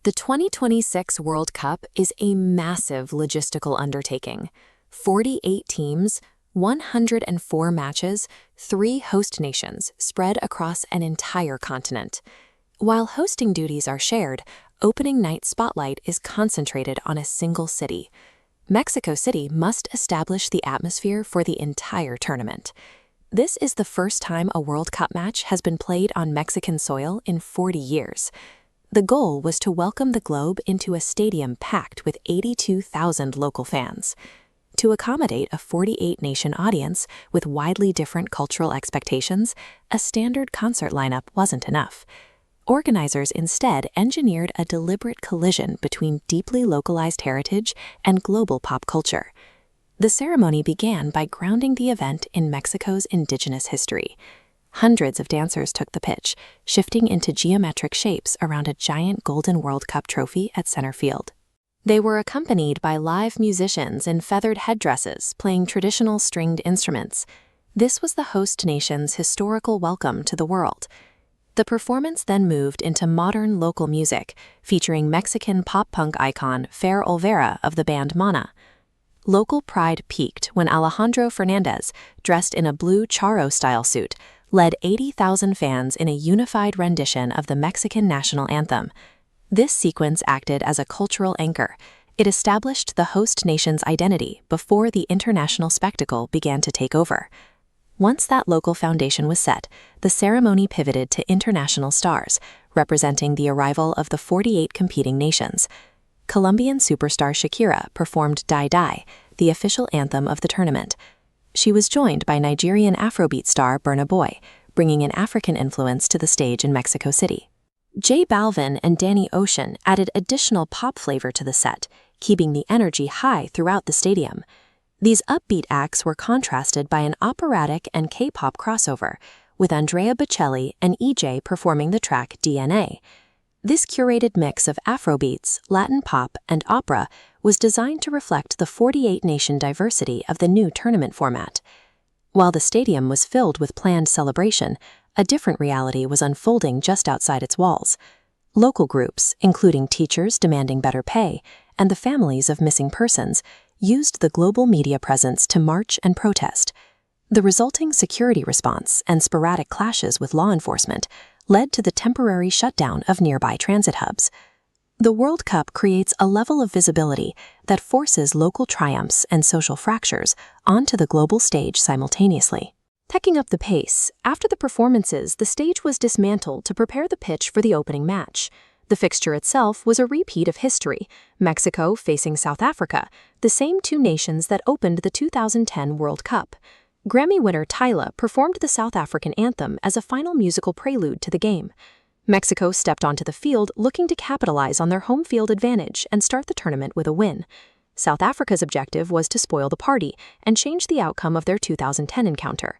The 2026 World Cup is a massive logistical undertaking. 48 teams, 104 matches, 3 host nations spread across an entire continent. While hosting duties are shared, opening night spotlight is concentrated on a single city. Mexico City must establish the atmosphere for the entire tournament. This is the first time a World Cup match has been played on Mexican soil in 40 years. The goal was to welcome the globe into a stadium packed with 82,000 local fans. To accommodate a 48-nation audience with widely different cultural expectations, a standard concert lineup wasn't enough. Organizers instead engineered a deliberate collision between deeply localized heritage and global pop culture. The ceremony began by grounding the event in Mexico's indigenous history. Hundreds of dancers took the pitch, shifting into geometric shapes around a giant golden World Cup trophy at center field. They were accompanied by live musicians in feathered headdresses playing traditional stringed instruments. This was the host nation's historical welcome to the world. The performance then moved into modern local music, featuring Mexican pop-punk icon Fer Olvera of the band Mana. Local pride peaked when Alejandro Fernandez, dressed in a blue charro-style suit, led 80,000 fans in a unified rendition of the Mexican national anthem. This sequence acted as a cultural anchor. It established the host nation's identity before the international spectacle began to take over. Once that local foundation was set, the ceremony pivoted to international stars, representing the arrival of the 48 competing nations. Colombian superstar Shakira performed Die Die, the official anthem of the tournament. She was joined by Nigerian Afrobeat star Burna Boy, bringing an African influence to the stage in Mexico City. J Balvin and Danny Ocean added additional pop flavor to the set, keeping the energy high throughout the stadium. These upbeat acts were contrasted by an operatic and K-pop crossover, with Andrea Bocelli and EJ performing the track DNA. This curated mix of Afrobeats, Latin pop, and opera was designed to reflect the 48-nation diversity of the new tournament format. While the stadium was filled with planned celebration, a different reality was unfolding just outside its walls. Local groups, including teachers demanding better pay and the families of missing persons, used the global media presence to march and protest. The resulting security response and sporadic clashes with law enforcement led to the temporary shutdown of nearby transit hubs. The World Cup creates a level of visibility that forces local triumphs and social fractures onto the global stage simultaneously. Taking up the pace, after the performances, the stage was dismantled to prepare the pitch for the opening match. The fixture itself was a repeat of history, Mexico facing South Africa, the same two nations that opened the 2010 World Cup. Grammy winner Tyla performed the South African anthem as a final musical prelude to the game. Mexico stepped onto the field looking to capitalize on their home field advantage and start the tournament with a win. South Africa's objective was to spoil the party and change the outcome of their 2010 encounter.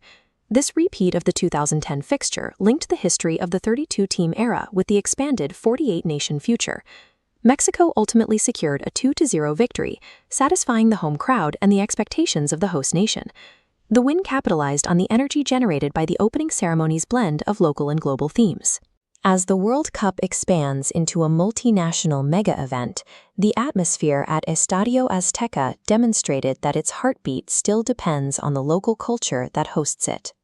This repeat of the 2010 fixture linked the history of the 32-team era with the expanded 48-nation future. Mexico ultimately secured a 2-0 victory, satisfying the home crowd and the expectations of the host nation. The win capitalized on the energy generated by the opening ceremony's blend of local and global themes. As the World Cup expands into a multinational mega-event, the atmosphere at Estadio Azteca demonstrated that its heartbeat still depends on the local culture that hosts it.